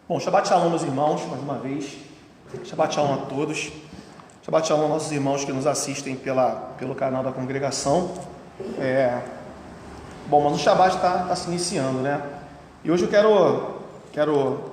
Bom, Shabbat Shalom, meus irmãos, mais uma vez. Shabbat Shalom a todos. Shabbat Shalom aos nossos irmãos que nos assistem pelo canal da congregação. Bom, mas o Shabbat está se iniciando, né? E hoje eu quero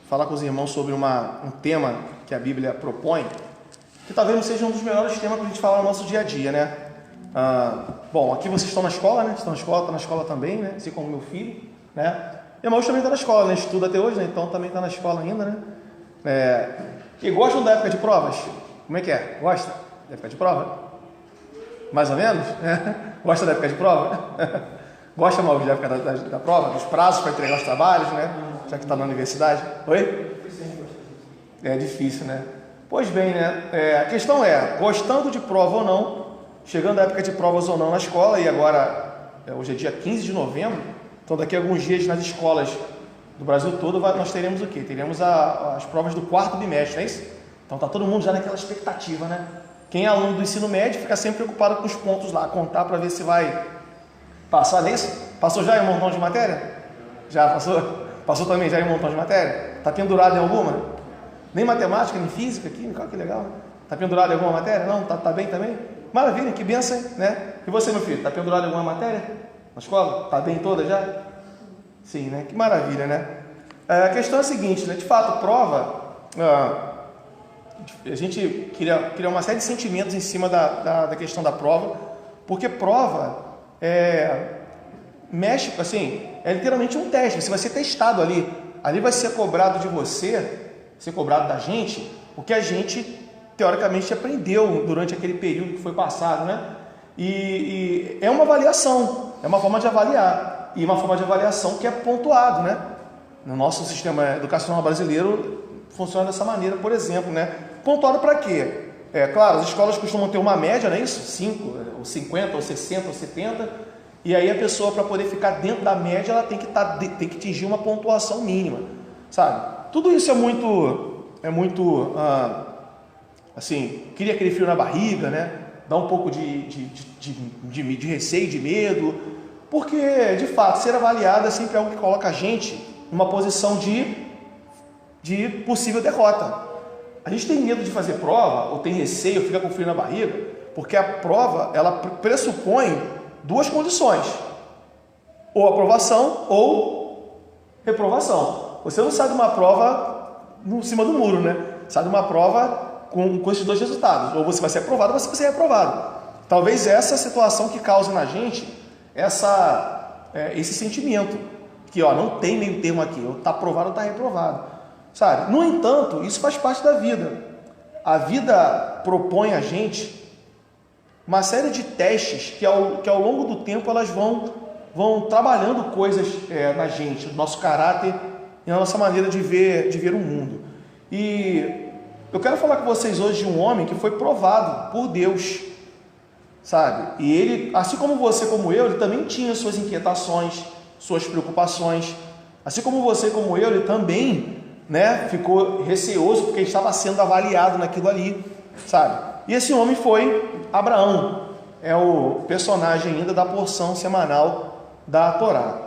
falar com os irmãos sobre um tema que a Bíblia propõe, que talvez não seja um dos melhores temas para a gente falar no nosso dia a dia, né? Bom, aqui vocês estão na escola, né? Estão na escola também, né? Assim como meu filho, né? E irmãos também está na escola, né? Estuda até hoje, né? Então também está na escola ainda, né? E gostam da época de provas? Como é que é? Gosta da época de prova? Mais ou menos? Gosta da época de prova? Gosta, mal da época da prova? Dos prazos para entregar os trabalhos, né? Já que está na universidade. Oi? É difícil, né? Pois bem, né? A questão é, gostando de prova ou não, chegando a época de provas ou não na escola, e agora, hoje é dia 15 de novembro, então daqui a alguns dias nas escolas do Brasil todo nós teremos o quê? Teremos as provas do quarto bimestre, não é isso? Então está todo mundo já naquela expectativa, né? Quem é aluno do ensino médio fica sempre preocupado com os pontos lá, contar para ver se vai passar nisso. Passou já em um montão de matéria? Já passou? Passou também já em um montão de matéria? Está pendurado em alguma? Nem matemática, nem física, química, olha que legal, né? Está pendurado em alguma matéria? Não? Tá bem também? Maravilha, que benção, né? E você, meu filho, está pendurado em alguma matéria? Na escola? Está bem toda já? Sim, né? Que maravilha, né? A questão é a seguinte, né? De fato, prova, a gente cria uma série de sentimentos em cima da questão da prova, porque prova mexe, assim, é literalmente um teste, você vai ser testado ali vai ser cobrado de você, ser cobrado da gente, o que a gente, teoricamente, aprendeu durante aquele período que foi passado, né? E é uma avaliação, é uma forma de avaliar, e uma forma de avaliação que é pontuado, né? No nosso sistema educacional brasileiro funciona dessa maneira, por exemplo, né? Pontuado para quê? Claro, as escolas costumam ter uma média, não é isso? 5, ou 50, ou 60, ou 70, e aí a pessoa, para poder ficar dentro da média, ela tem que atingir uma pontuação mínima, sabe? Tudo isso é muito assim, cria aquele frio na barriga, né? Dá um pouco de receio, de medo, porque, de fato, ser avaliado é sempre algo que coloca a gente numa posição de possível derrota. A gente tem medo de fazer prova, ou tem receio, fica com frio na barriga, porque a prova, ela pressupõe duas condições: ou aprovação ou reprovação. Você não sai de uma prova em cima do muro, né? Sai de uma prova com esses dois resultados: ou você vai ser aprovado ou você vai ser reprovado. Talvez essa situação que cause na gente esse sentimento, que não tem meio termo aqui, ou está aprovado ou está reprovado, sabe? No entanto, isso faz parte da vida. A vida propõe a gente uma série de testes que ao longo do tempo elas vão trabalhando coisas na gente, no nosso caráter e na nossa maneira de ver o mundo. E eu quero falar com vocês hoje de um homem que foi provado por Deus, sabe? E ele, assim como você, como eu, ele também tinha suas inquietações, suas preocupações. Assim como você, como eu, ele também, né, ficou receoso porque estava sendo avaliado naquilo ali, sabe? E esse homem foi Abraão, é o personagem ainda da porção semanal da Torá.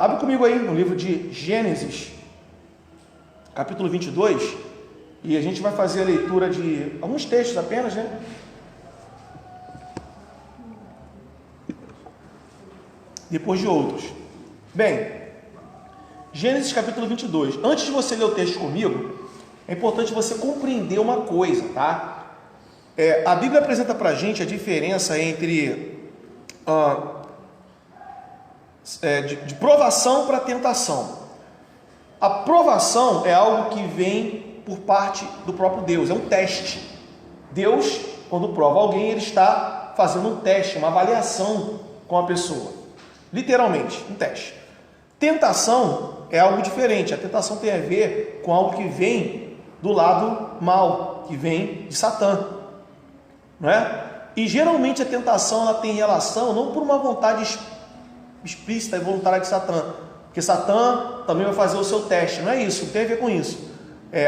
Abre comigo aí no livro de Gênesis, capítulo 22, e a gente vai fazer a leitura de alguns textos apenas, né? Depois de outros. Bem, Gênesis capítulo 22. Antes de você ler o texto comigo, é importante você compreender uma coisa, tá? A Bíblia apresenta pra gente a diferença entre de provação para tentação. A provação é algo que vem por parte do próprio Deus, é um teste. Deus, quando prova alguém, ele está fazendo um teste, uma avaliação com a pessoa. Literalmente, um teste. Tentação é algo diferente. A tentação tem a ver com algo que vem do lado mal, que vem de Satã, não é? E geralmente a tentação ela tem relação não por uma vontade explícita e voluntária de Satã, porque Satã também vai fazer o seu teste, não é isso, não tem a ver com isso.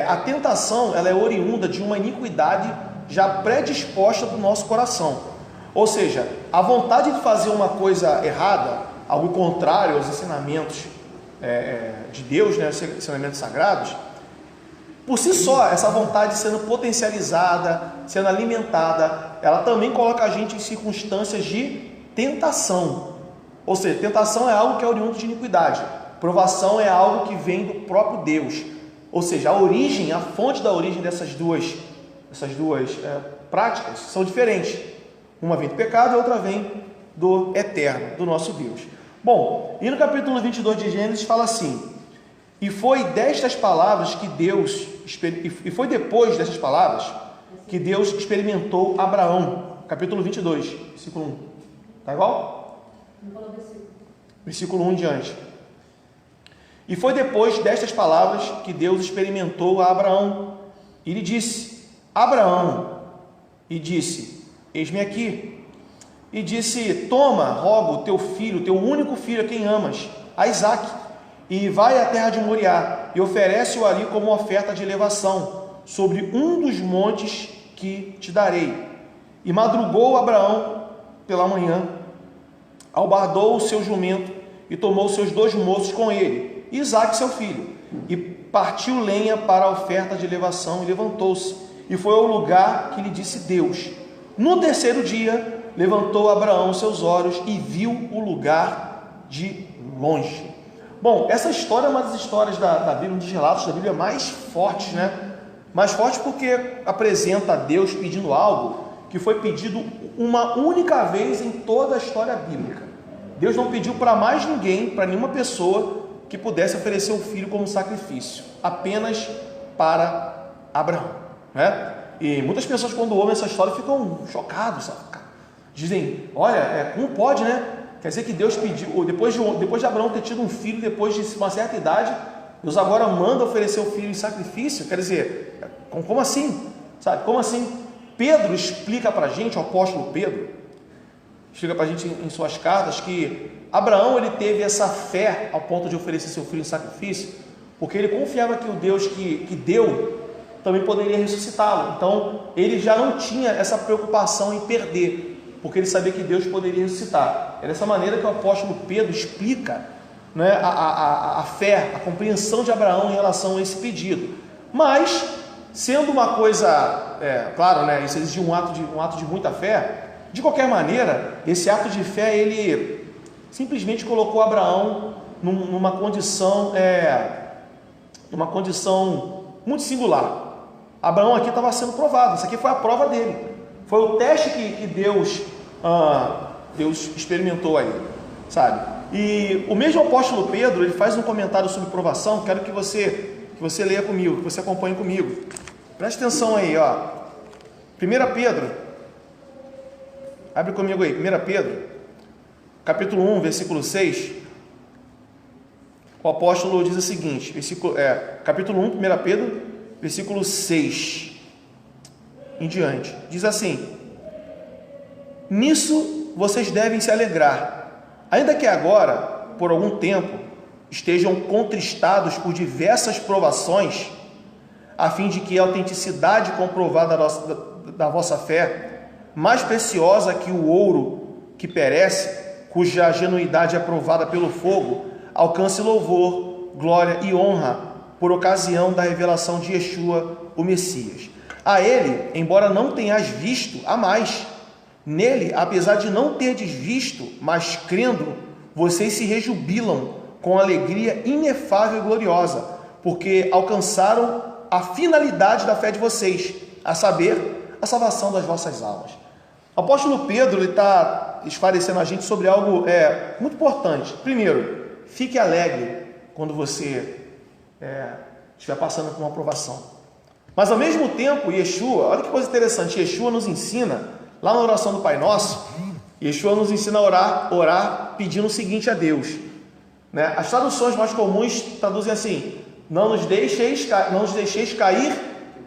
A tentação ela é oriunda de uma iniquidade já predisposta do nosso coração, ou seja, a vontade de fazer uma coisa errada, algo contrário aos ensinamentos de Deus, né, os ensinamentos sagrados, por si só, essa vontade sendo potencializada, sendo alimentada, ela também coloca a gente em circunstâncias de tentação. Ou seja, tentação é algo que é oriundo de iniquidade. Provação é algo que vem do próprio Deus. Ou seja, a origem, a fonte da origem dessas duas práticas são diferentes. Uma vem do pecado e a outra vem do eterno, do nosso Deus. Bom, e no capítulo 22 de Gênesis fala assim: e foi destas palavras que Deus, e foi depois dessas palavras que Deus experimentou Abraão. Capítulo 22, versículo 1. Tá igual? Não falou versículo. Versículo 1 em diante. E foi depois destas palavras que Deus experimentou a Abraão. E lhe disse: Abraão. E disse: eis-me aqui. E disse: toma, rogo, teu filho, teu único filho, a quem amas, a Isaque, e vai à terra de Moriá, e oferece-o ali como oferta de elevação, sobre um dos montes que te darei. E madrugou Abraão pela manhã, albardou o seu jumento, e tomou seus 2 moços com ele, e Isaque seu filho, e partiu lenha para a oferta de elevação, e levantou-se, e foi ao lugar que lhe disse Deus. No terceiro dia, levantou Abraão seus olhos e viu o lugar de longe. Bom, essa história é uma das histórias da Bíblia, um dos relatos da Bíblia mais fortes, né? Mais forte porque apresenta a Deus pedindo algo que foi pedido uma única vez em toda a história bíblica. Deus não pediu para mais ninguém, para nenhuma pessoa que pudesse oferecer o filho como sacrifício, apenas para Abraão, né? E muitas pessoas, quando ouvem essa história, ficam chocados, sabe? Dizem: olha, como pode, né? Quer dizer que Deus pediu, depois de Abraão ter tido um filho, depois de uma certa idade, Deus agora manda oferecer o filho em sacrifício? Quer dizer, como assim? Sabe, como assim? Pedro explica para a gente, o apóstolo Pedro, explica para a gente em suas cartas, que Abraão ele teve essa fé ao ponto de oferecer seu filho em sacrifício, porque ele confiava que o Deus que deu também poderia ressuscitá-lo. Então ele já não tinha essa preocupação em perder, porque ele sabia que Deus poderia ressuscitar. É dessa maneira que o apóstolo Pedro explica, né, a fé, a compreensão de Abraão em relação a esse pedido. Mas, sendo uma coisa, claro, né, isso exigia um ato de muita fé, de qualquer maneira, esse ato de fé, ele simplesmente colocou Abraão numa condição muito singular. Abraão aqui estava sendo provado, isso aqui foi a prova dele, foi o teste que Deus experimentou aí, sabe? E o mesmo apóstolo Pedro, ele faz um comentário sobre provação. Quero que você leia comigo, que você acompanhe comigo. Preste atenção aí, ó. 1 Pedro, abre comigo aí, 1 Pedro, capítulo 1, versículo 6. O apóstolo diz o seguinte, capítulo 1, 1 Pedro, versículo 6 em diante, diz assim: nisso vocês devem se alegrar, ainda que agora, por algum tempo, estejam contristados por diversas provações, a fim de que a autenticidade comprovada da vossa fé, mais preciosa que o ouro que perece, cuja genuidade é provada pelo fogo, alcance louvor, glória e honra por ocasião da revelação de Yeshua, o Messias. A ele, embora não tenhas visto, há mais. Nele, apesar de não terdes visto, mas crendo, vocês se rejubilam com alegria inefável e gloriosa, porque alcançaram a finalidade da fé de vocês, a saber, a salvação das vossas almas. O apóstolo Pedro está esclarecendo a gente sobre algo muito importante. Primeiro, fique alegre quando você estiver passando por uma provação. Mas ao mesmo tempo, Yeshua, olha que coisa interessante, Yeshua nos ensina, lá na oração do Pai Nosso, Yeshua nos ensina a orar pedindo o seguinte a Deus, né? As traduções mais comuns traduzem assim: não nos deixeis cair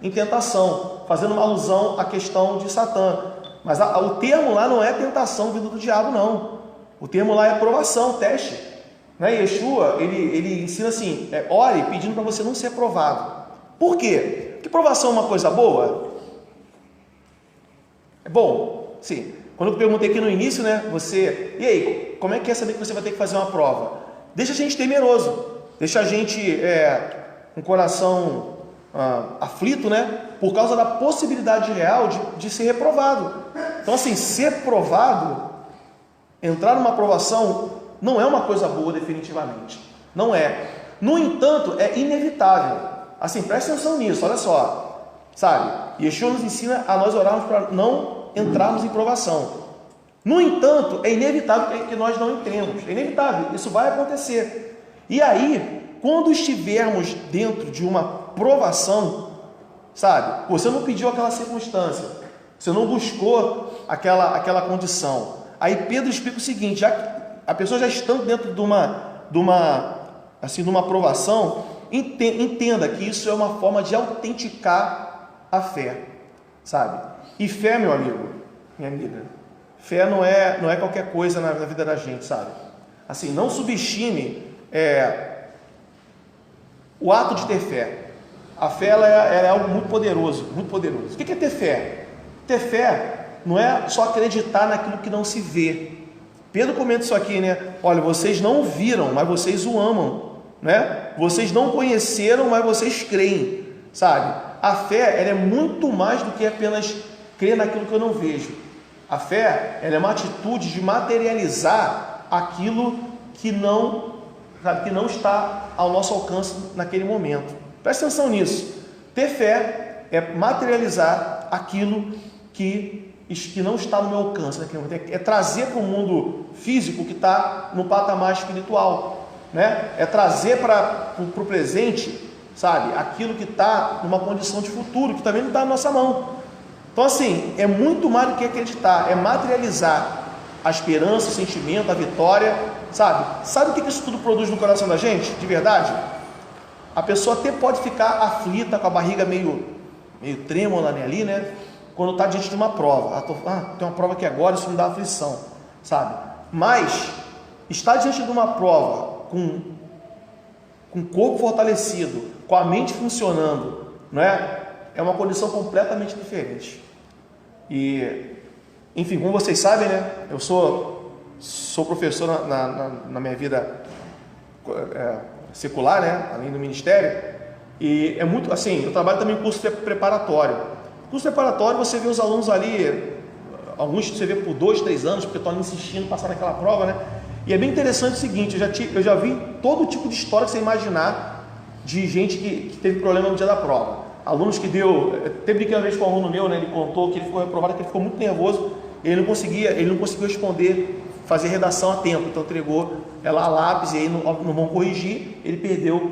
em tentação, fazendo uma alusão à questão de Satã. Mas o termo lá não é tentação vindo do diabo, não. O termo lá é provação, teste, né? Yeshua, ele ensina assim, ore pedindo para você não ser provado. Por quê? Porque provação é uma coisa boa? É bom? Sim. Quando eu perguntei aqui no início, né, e aí, como é que é saber que você vai ter que fazer uma prova? Deixa a gente temeroso. deixa a gente com o coração aflito, né? Por causa da possibilidade real de ser reprovado. Então, assim, ser provado, entrar numa aprovação, não é uma coisa boa definitivamente. Não é. No entanto, é inevitável. Assim, presta atenção nisso, olha só. Sabe? Yeshua nos ensina a nós orarmos para não entrarmos em provação. No entanto, é inevitável que nós não entremos. É inevitável, isso vai acontecer. E aí, quando estivermos dentro de uma provação, sabe? Você não pediu aquela circunstância, você não buscou aquela condição. Aí Pedro explica o seguinte: a pessoa já estando dentro de uma provação, entenda que isso é uma forma de autenticar a fé, sabe? E fé, meu amigo, minha amiga, fé não é qualquer coisa na vida da gente, sabe? Assim, não subestime o ato de ter fé. A fé ela é algo muito poderoso, muito poderoso. O que é ter fé? Ter fé não é só acreditar naquilo que não se vê. Pedro comenta isso aqui, né? Olha, vocês não viram, mas vocês o amam, né? Vocês não conheceram, mas vocês creem, sabe? A fé ela é muito mais do que apenas crer naquilo que eu não vejo. A fé ela é uma atitude de materializar aquilo que não está ao nosso alcance naquele momento. Presta atenção nisso. Ter fé é materializar aquilo que não está no meu alcance naquele momento. É trazer para o mundo físico que está no patamar espiritual, né? É trazer para o presente, sabe? Aquilo que está numa condição de futuro, que também não está na nossa mão. Então, assim, é muito mais do que acreditar, é materializar a esperança, o sentimento, a vitória, sabe? Sabe o que isso tudo produz no coração da gente, de verdade? A pessoa até pode ficar aflita, com a barriga meio trêmula ali, né? Quando está diante de uma prova. Tem uma prova aqui agora, isso me dá aflição, sabe? Mas, estar diante de uma prova com o corpo fortalecido, com a mente funcionando, não é? É uma condição completamente diferente. E, enfim, como vocês sabem, né? Eu sou professor na minha vida secular, né? Além do ministério. E é muito, assim, eu trabalho também em curso preparatório. Curso preparatório, você vê os alunos ali, alguns você vê por 2, 3 anos, porque estão insistindo em passar naquela prova, né? E é bem interessante o seguinte, eu já vi todo tipo de história que você imaginar de gente que teve problema no dia da prova. Alunos que até brinquei uma vez com um aluno meu, né? Ele contou que ele ficou reprovado, que ele ficou muito nervoso, ele não conseguiu responder, fazer redação a tempo, então entregou ela a lápis e aí não vão corrigir, ele perdeu,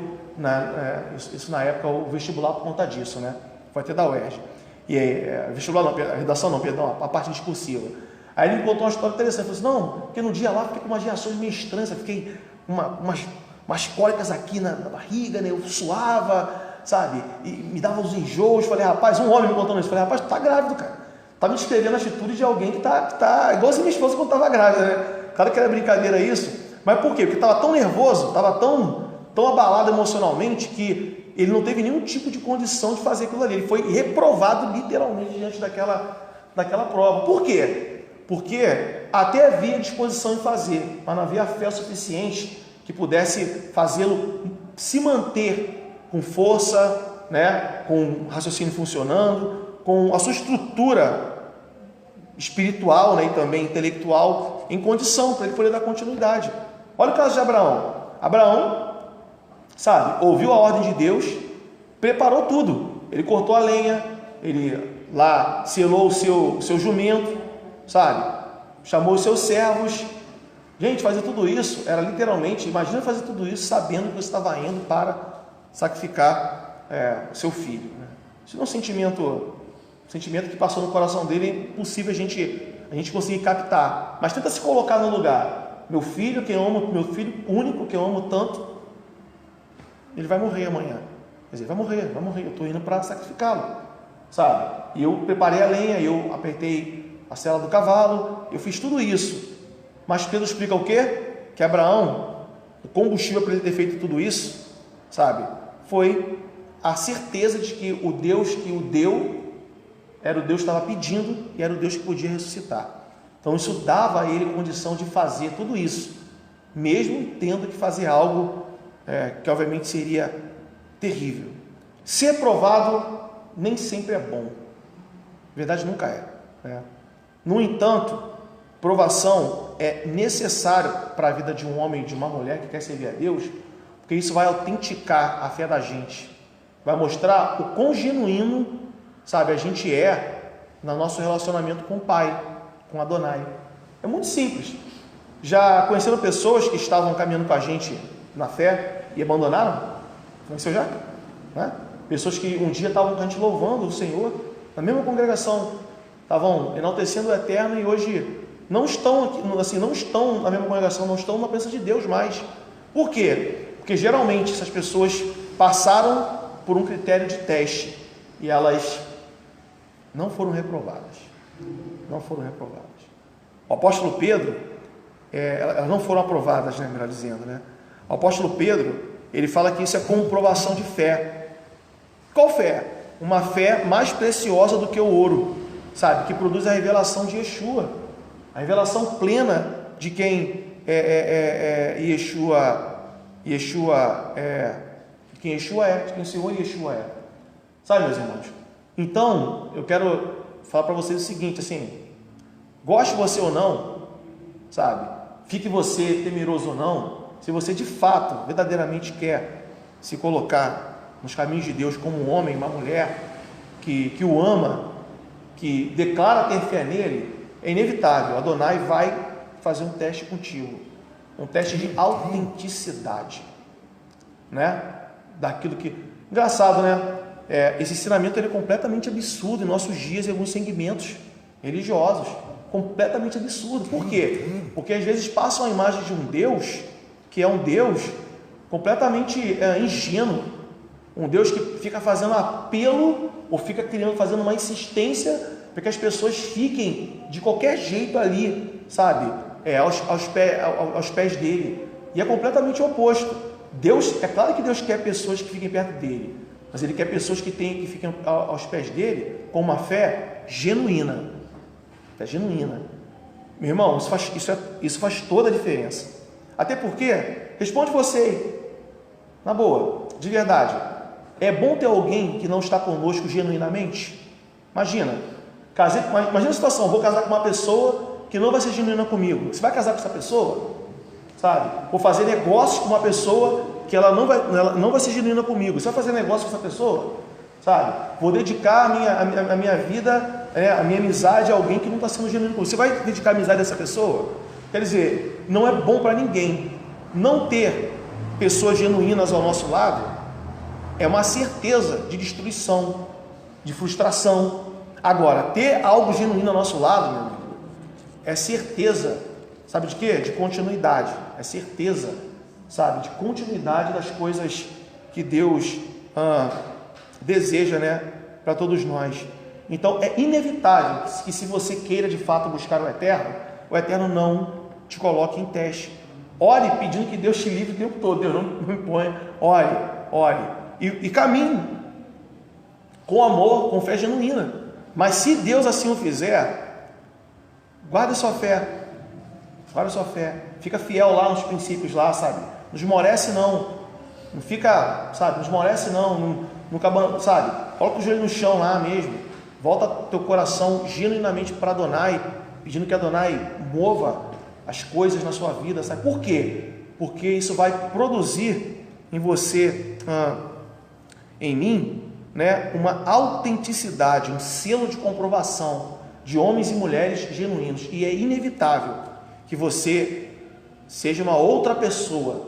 isso na época, o vestibular por conta disso, né? Foi até da UERJ. E aí, vestibular não, a redação não, perdão, a parte discursiva. Aí ele me contou uma história interessante, ele falou assim, não, porque no dia lá eu fiquei com umas reações meio estranhas, eu fiquei umas cólicas aqui na barriga, né? Eu suava, sabe, e me dava uns enjoos. Falei, rapaz, um homem me contando isso, falei, rapaz, tu tá grávido, cara, tá me descrevendo a atitude de alguém que tá igual assim minha esposa quando tava grávida, né? Claro que era brincadeira isso, mas por quê? Porque tava tão nervoso, tava tão abalado emocionalmente que ele não teve nenhum tipo de condição de fazer aquilo ali, ele foi reprovado literalmente diante daquela prova. Por quê? Porque até havia disposição em fazer, mas não havia fé suficiente que pudesse fazê-lo se manter com força, né, com o raciocínio funcionando, com a sua estrutura espiritual, né, e também intelectual em condição para ele poder dar continuidade. Olha o caso de Abraão. Abraão, sabe, ouviu a ordem de Deus, preparou tudo. Ele cortou a lenha, ele lá selou o seu jumento, sabe, chamou os seus servos. Gente, fazer tudo isso era literalmente, imagina fazer tudo isso sabendo que você estava indo para sacrificar o seu filho, né? Isso é um sentimento que passou no coração dele, é impossível a gente conseguir captar, mas tenta se colocar no lugar. Meu filho único que eu amo tanto, ele vai morrer amanhã. Quer dizer, vai morrer, eu estou indo para sacrificá-lo, sabe? E eu preparei a lenha, eu apertei a sela do cavalo, eu fiz tudo isso. Mas Pedro explica o quê? Que Abraão, o combustível para ele ter feito tudo isso, sabe, foi a certeza de que o Deus que o deu era o Deus que estava pedindo e era o Deus que podia ressuscitar. Então isso dava a ele condição de fazer tudo isso, mesmo tendo que fazer algo que obviamente seria terrível. Ser provado nem sempre é bom. Verdade nunca é. No entanto, provação é necessário para a vida de um homem e de uma mulher que quer servir a Deus, porque isso vai autenticar a fé da gente, vai mostrar o quão genuíno, sabe, a gente é no nosso relacionamento com o Pai, com Adonai. É muito simples. Já conheceram pessoas que estavam caminhando com a gente na fé e abandonaram? Conheceu já? Pessoas que um dia estavam com a gente louvando o Senhor, na mesma congregação, estavam enaltecendo o Eterno e hoje não estão assim, não estão na mesma congregação, não estão na presença de Deus mais. Por quê? Porque geralmente essas pessoas passaram por um critério de teste e elas não foram reprovadas. Não foram reprovadas. O apóstolo Pedro, elas não foram aprovadas, melhor dizendo, O apóstolo Pedro, ele fala que isso é comprovação de fé. Qual fé? Uma fé mais preciosa do que o ouro, sabe? Que produz a revelação de Yeshua, a revelação plena de quem de quem o Senhor Yeshua é. Sabe, meus irmãos? Então, eu quero falar para vocês o seguinte, assim, goste você ou não, sabe? Fique você temeroso ou não, se você de fato, verdadeiramente quer se colocar nos caminhos de Deus como um homem, uma mulher que o ama, que declara ter fé nele, é inevitável, Adonai vai fazer um teste contigo, um teste de autenticidade, daquilo que... Engraçado, esse ensinamento ele é completamente absurdo em nossos dias, em alguns segmentos religiosos, completamente absurdo. Por quê? Porque às vezes passam a imagem de um Deus que é um Deus completamente ingênuo, um Deus que fica fazendo apelo ou fica fazendo uma insistência para que as pessoas fiquem de qualquer jeito ali, sabe, aos pés dele. E é completamente o oposto. Deus, é claro que Deus quer pessoas que fiquem perto dele, mas Ele quer pessoas que fiquem aos pés dele com uma fé genuína. Fé genuína. Meu irmão, isso faz toda a diferença. Até porque, responde você, na boa, de verdade, é bom ter alguém que não está conosco genuinamente? Imagina a situação, vou casar com uma pessoa que não vai ser genuína comigo. Você vai casar com essa pessoa? Sabe? Vou fazer negócio com uma pessoa que ela não vai ser genuína comigo. Você vai fazer negócio com essa pessoa? Sabe? Vou dedicar a minha vida, a minha amizade a alguém que não está sendo genuíno comigo. Você vai dedicar a amizade a essa pessoa? Quer dizer, não é bom para ninguém. Não ter pessoas genuínas ao nosso lado é uma certeza de destruição, de frustração. Agora, ter algo genuíno ao nosso lado, meu amigo, é certeza, sabe de quê? De continuidade, é certeza, sabe, de continuidade das coisas que Deus deseja, para todos nós. Então, é inevitável que se você queira de fato buscar o Eterno não te coloque em teste. Ore pedindo que Deus te livre o tempo todo, Deus não me impõe. Ore, e caminhe com amor, com fé genuína. Mas se Deus assim o fizer, guarda sua fé, fica fiel lá nos princípios lá, sabe? Não esmorece não fica, sabe, não esmorece não, sabe? Coloca o joelho no chão lá mesmo, volta teu coração genuinamente para Adonai, pedindo que Adonai mova as coisas na sua vida, sabe? Por quê? Porque isso vai produzir em você, em mim, uma autenticidade, um selo de comprovação de homens e mulheres genuínos, e é inevitável que você seja uma outra pessoa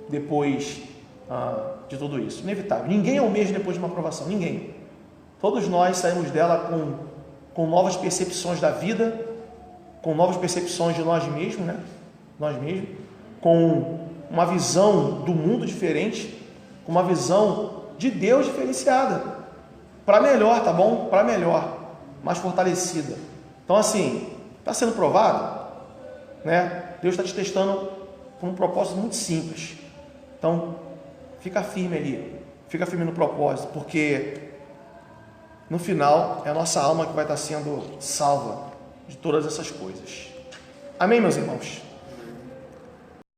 depois de tudo isso, inevitável. Ninguém é o mesmo depois de uma aprovação, ninguém. Todos nós saímos dela com novas percepções da vida, com novas percepções de nós mesmos, com uma visão do mundo diferente, com uma visão de Deus diferenciada, para melhor, tá bom? Para melhor, mais fortalecida. Então, assim, está sendo provado, Deus está te testando por um propósito muito simples. Então, fica firme ali, fica firme no propósito, porque no final é a nossa alma que vai estar sendo salva de todas essas coisas. Amém, meus irmãos?